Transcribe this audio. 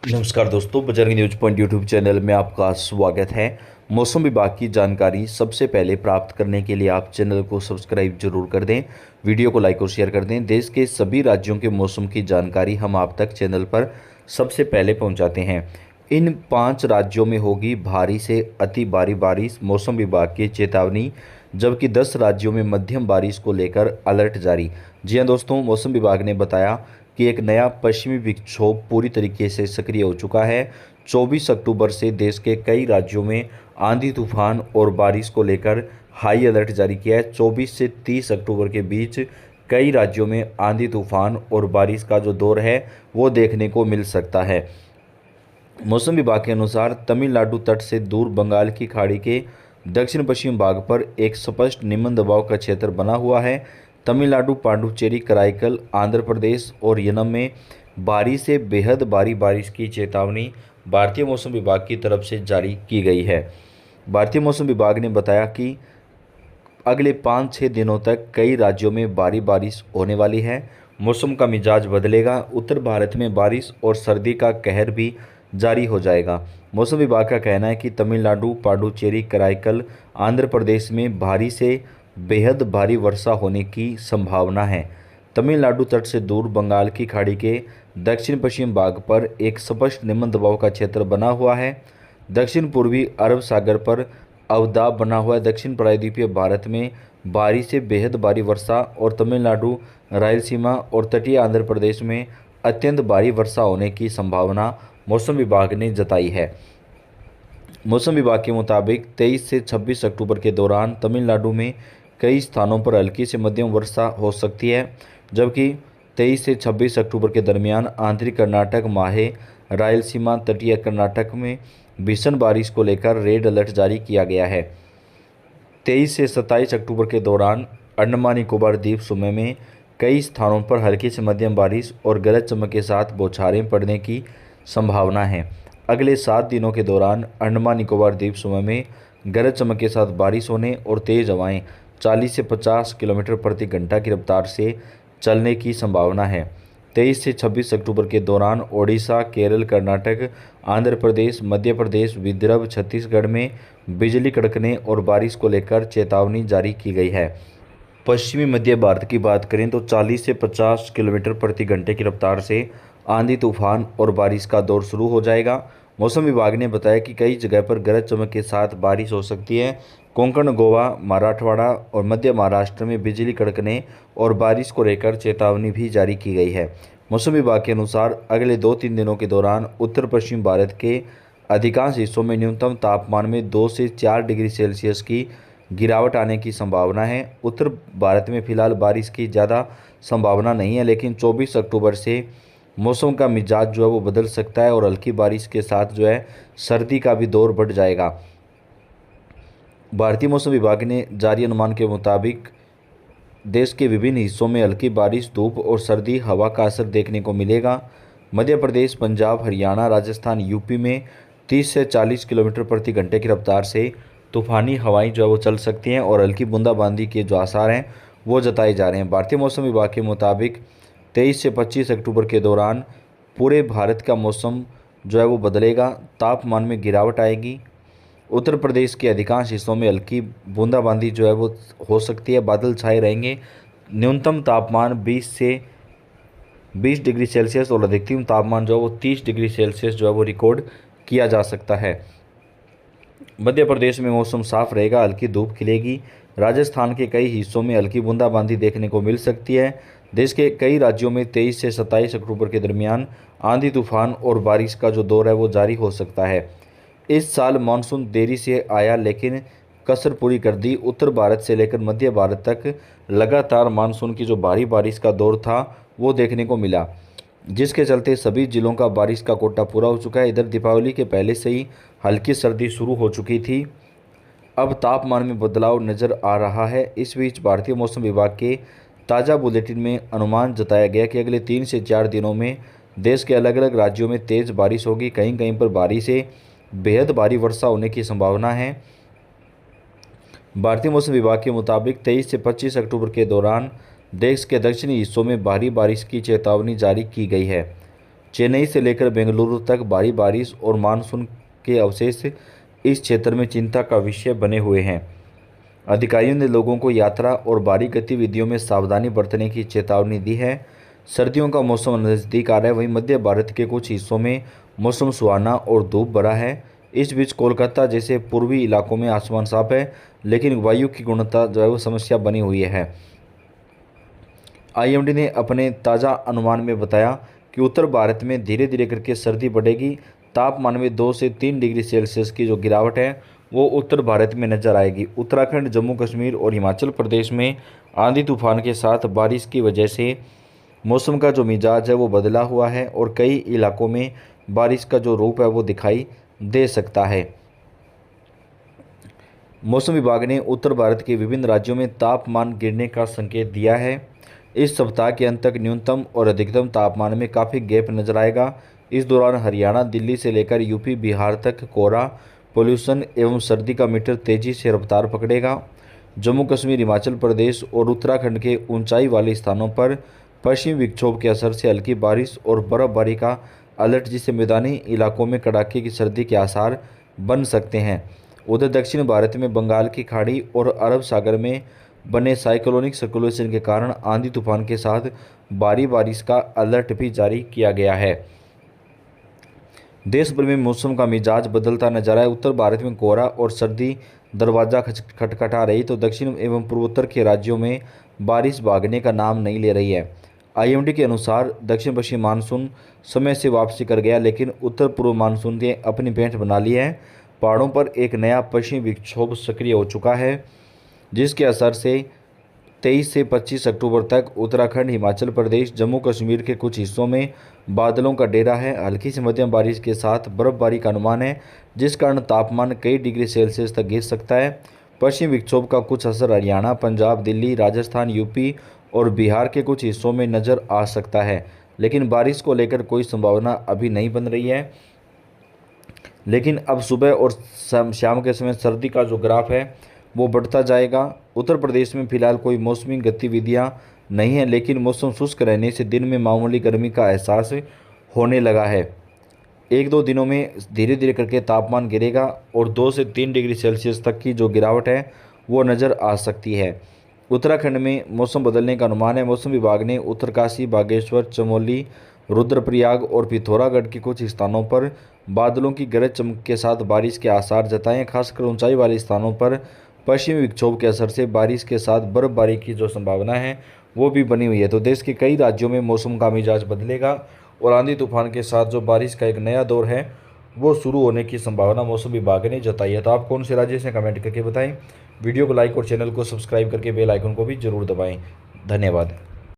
नमस्कार दोस्तों, Bajrang news point YouTube channel में आपका स्वागत है। मौसम विभाग की जानकारी सबसे पहले प्राप्त करने के लिए आप चैनल को सब्सक्राइब जरूर कर दें, वीडियो को लाइक और शेयर कर दें। देश के सभी राज्यों के मौसम की जानकारी हम आप तक चैनल पर सबसे पहले पहुंचाते हैं। इन 5 राज्यों में होगी भारी से अति भारी बारिश, मौसम विभाग की चेतावनी, जबकि 10 राज्यों में मध्यम बारिश को लेकर अलर्ट जारी। जी हां दोस्तों, मौसम विभाग ने बताया कि एक नया पश्चिमी विक्षोभ पूरी तरीके से सक्रिय हो चुका है। 24 अक्टूबर से देश के कई राज्यों में आंधी तूफान और बारिश को लेकर हाई अलर्ट जारी किया है। 24 से 30 अक्टूबर के बीच कई राज्यों में आंधी तूफान और बारिश का जो दौर है वो देखने को मिल सकता है। मौसम विभाग के अनुसार तमिलनाडु तट से दूर बंगाल की खाड़ी के दक्षिण पश्चिम भाग पर एक स्पष्ट निम्न दबाव का क्षेत्र बना हुआ है। तमिलनाडु, पांडुचेरी, कराईकल, आंध्र प्रदेश और यनम में भारी से बेहद भारी बारिश की चेतावनी भारतीय मौसम विभाग की तरफ से जारी की गई है। भारतीय मौसम विभाग ने बताया कि अगले 5-6 दिनों तक कई राज्यों में भारी बारिश होने वाली है। मौसम का मिजाज बदलेगा। उत्तर भारत में बारिश और सर्दी का कहर भी जारी हो जाएगा। मौसम विभाग का कहना है कि तमिलनाडु, पांडुचेरी, कराईकल, आंध्र प्रदेश में भारी से बेहद भारी वर्षा होने की संभावना है। तमिलनाडु तट से दूर बंगाल की खाड़ी के दक्षिण पश्चिम भाग पर एक स्पष्ट निम्न दबाव का क्षेत्र बना हुआ है। दक्षिण पूर्वी अरब सागर पर अवदाब बना हुआ है। दक्षिण प्रायद्वीपीय भारत में भारी से बेहद भारी वर्षा और तमिलनाडु, रायलसीमा और तटीय आंध्र प्रदेश में अत्यंत भारी वर्षा होने की संभावना मौसम विभाग ने जताई है। मौसम विभाग के मुताबिक 23 से 26 अक्टूबर के दौरान तमिलनाडु में कई स्थानों पर हल्की से मध्यम वर्षा हो सकती है, जबकि 23 से 26 अक्टूबर के दरमियान आंतरिक कर्नाटक, माहे, रायलसीमा, तटीय कर्नाटक में भीषण बारिश को लेकर रेड अलर्ट जारी किया गया है। 23 से 27 अक्टूबर के दौरान अंडमान निकोबार द्वीप समूह में कई स्थानों पर हल्की से मध्यम बारिश और गरज चमक के साथ बौछारें पड़ने की संभावना है। अगले 7 दिनों के दौरान अंडमान निकोबार द्वीप समूह में गरज चमक के साथ बारिश होने और तेज़ हवाएं 40 से 50 किलोमीटर प्रति घंटा की रफ्तार से चलने की संभावना है। 23 से 26 अक्टूबर के दौरान ओडिशा, केरल, कर्नाटक, आंध्र प्रदेश, मध्य प्रदेश, विदर्भ, छत्तीसगढ़ में बिजली कड़कने और बारिश को लेकर चेतावनी जारी की गई है। पश्चिमी मध्य भारत की बात करें तो 40 से 50 किलोमीटर प्रति घंटे की रफ्तार से आंधी तूफान और बारिश का दौर शुरू हो जाएगा। मौसम विभाग ने बताया कि कई जगह पर गरज चमक के साथ बारिश हो सकती है। कोंकण, गोवा, मराठवाड़ा और मध्य महाराष्ट्र में बिजली कड़कने और बारिश को लेकर चेतावनी भी जारी की गई है। मौसम विभाग के अनुसार अगले 2-3 दिनों के दौरान उत्तर पश्चिम भारत के अधिकांश हिस्सों में न्यूनतम तापमान में 2 से 4 डिग्री सेल्सियस की गिरावट आने की संभावना है। उत्तर भारत में फिलहाल बारिश की ज़्यादा संभावना नहीं है, लेकिन 24 अक्टूबर से मौसम का मिजाज जो है वो बदल सकता है और हल्की बारिश के साथ जो है सर्दी का भी दौर बढ़ जाएगा। भारतीय मौसम विभाग ने जारी अनुमान के मुताबिक देश के विभिन्न हिस्सों में हल्की बारिश, धूप और सर्दी हवा का असर देखने को मिलेगा। मध्य प्रदेश, पंजाब, हरियाणा, राजस्थान, यूपी में 30 से 40 किलोमीटर प्रति घंटे की रफ्तार से तूफानी हवाएं जो है वो चल सकती हैं और हल्की बूंदाबांदी के जो आसार हैं वो जताए जा रहे हैं। भारतीय मौसम विभाग के मुताबिक 23 से 25 अक्टूबर के दौरान पूरे भारत का मौसम जो है वो बदलेगा, तापमान में गिरावट आएगी। उत्तर प्रदेश के अधिकांश हिस्सों में हल्की बूंदाबांदी जो है वो हो सकती है, बादल छाए रहेंगे। न्यूनतम तापमान 20 से 20 डिग्री सेल्सियस और अधिकतम तापमान जो है वो 30 डिग्री सेल्सियस जो है वो रिकॉर्ड किया जा सकता है। मध्य प्रदेश में मौसम साफ रहेगा, हल्की धूप खिलेगी। राजस्थान के कई हिस्सों में हल्की बूंदाबांदी देखने को मिल सकती है। देश के कई राज्यों में 23 से 27 अक्टूबर के दरमियान आंधी तूफान और बारिश का जो दौर है वो जारी हो सकता है। इस साल मानसून देरी से आया, लेकिन कसर पूरी कर दी। उत्तर भारत से लेकर मध्य भारत तक लगातार मानसून की जो भारी बारिश का दौर था वो देखने को मिला, जिसके चलते सभी जिलों का बारिश का कोटा पूरा हो चुका है। इधर दीपावली के पहले से ही हल्की सर्दी शुरू हो चुकी थी। अब तापमान में बदलाव नज़र आ रहा है। इस बीच भारतीय मौसम विभाग के ताज़ा बुलेटिन में अनुमान जताया गया कि अगले 3 से 4 दिनों में देश के अलग अलग राज्यों में तेज़ बारिश होगी। कहीं कहीं पर भारी से बेहद भारी वर्षा होने की संभावना है। भारतीय मौसम विभाग के मुताबिक 23 से 25 अक्टूबर के दौरान देश के दक्षिणी हिस्सों में भारी बारिश की चेतावनी जारी की गई है। चेन्नई से लेकर बेंगलुरु तक भारी बारिश और मानसून के अवशेष इस क्षेत्र में चिंता का विषय बने हुए हैं। अधिकारियों ने लोगों को यात्रा और बाहरी गतिविधियों में सावधानी बरतने की चेतावनी दी है। सर्दियों का मौसम नज़दीक आ रहा है, वहीं मध्य भारत के कुछ हिस्सों में मौसम सुहाना और धूप भरा है। इस बीच कोलकाता जैसे पूर्वी इलाकों में आसमान साफ है, लेकिन वायु की गुणवत्ता जो है वो समस्या बनी हुई है। आईएमडी ने अपने ताज़ा अनुमान में बताया कि उत्तर भारत में धीरे धीरे करके सर्दी बढ़ेगी। तापमान में 2 से 3 डिग्री सेल्सियस की जो गिरावट है वो उत्तर भारत में नजर आएगी। उत्तराखंड, जम्मू कश्मीर और हिमाचल प्रदेश में आंधी तूफान के साथ बारिश की वजह से मौसम का जो मिजाज है वो बदला हुआ है और कई इलाकों में बारिश का जो रूप है वो दिखाई दे सकता है। मौसम विभाग ने उत्तर भारत के विभिन्न राज्यों में तापमान गिरने का संकेत दिया है। इस सप्ताह के अंत तक न्यूनतम और अधिकतम तापमान में काफ़ी गैप नजर आएगा। इस दौरान हरियाणा, दिल्ली से लेकर यूपी, बिहार तक कोहरा, पोल्यूशन एवं सर्दी का मीटर तेजी से रफ्तार पकड़ेगा। जम्मू कश्मीर, हिमाचल प्रदेश और उत्तराखंड के ऊंचाई वाले स्थानों पर पश्चिमी विक्षोभ के असर से हल्की बारिश और बर्फबारी का अलर्ट, जिससे मैदानी इलाकों में कड़ाके की सर्दी के आसार बन सकते हैं। उधर दक्षिण भारत में बंगाल की खाड़ी और अरब सागर में बने साइक्लोनिक सर्कुलेशन के कारण आंधी तूफान के साथ भारी बारिश का अलर्ट भी जारी किया गया है। देश भर में मौसम का मिजाज बदलता नजर आया। उत्तर भारत में कोहरा और सर्दी दरवाजा खटखटा रही, तो दक्षिण एवं पूर्वोत्तर के राज्यों में बारिश भागने का नाम नहीं ले रही है। आईएमडी के अनुसार दक्षिण पश्चिम मानसून समय से वापसी कर गया, लेकिन उत्तर पूर्व मानसून ने अपनी पैठ बना ली है। पहाड़ों पर एक नया पश्चिमी विक्षोभ सक्रिय हो चुका है, जिसके असर से 23 से 25 अक्टूबर तक उत्तराखंड, हिमाचल प्रदेश, जम्मू कश्मीर के कुछ हिस्सों में बादलों का डेरा है। हल्की से मध्यम बारिश के साथ बर्फबारी का अनुमान है, जिस कारण तापमान कई डिग्री सेल्सियस तक गिर सकता है। पश्चिमी विक्षोभ का कुछ असर हरियाणा, पंजाब, दिल्ली, राजस्थान, यूपी और बिहार के कुछ हिस्सों में नज़र आ सकता है, लेकिन बारिश को लेकर कोई संभावना अभी नहीं बन रही है। लेकिन अब सुबह और शाम के समय सर्दी का जो ग्राफ है वो बढ़ता जाएगा। उत्तर प्रदेश में फिलहाल कोई मौसमी गतिविधियां नहीं हैं, लेकिन मौसम शुष्क रहने से दिन में मामूली गर्मी का एहसास होने लगा है। 1-2 दिनों में धीरे धीरे करके तापमान गिरेगा और 2 से 3 डिग्री सेल्सियस तक की जो गिरावट है वो नज़र आ सकती है। उत्तराखंड में मौसम बदलने का अनुमान है। मौसम विभाग ने उत्तरकाशी, बागेश्वर, चमोली, रुद्रप्रयाग और पिथौरागढ़ के कुछ स्थानों पर बादलों की गरज चमक के साथ बारिश के आसार जताए हैं। खासकर ऊंचाई वाले स्थानों पर पश्चिमी विक्षोभ के असर से बारिश के साथ बर्फबारी की जो संभावना है वो भी बनी हुई है। तो देश के कई राज्यों में मौसम का मिजाज बदलेगा और आंधी तूफान के साथ जो बारिश का एक नया दौर है वो शुरू होने की संभावना मौसम विभाग ने जताई है। तो आप कौन से राज्य से कमेंट करके बताएं। वीडियो को लाइक और चैनल को सब्सक्राइब करके बेल आइकन को भी जरूर दबाएं। धन्यवाद।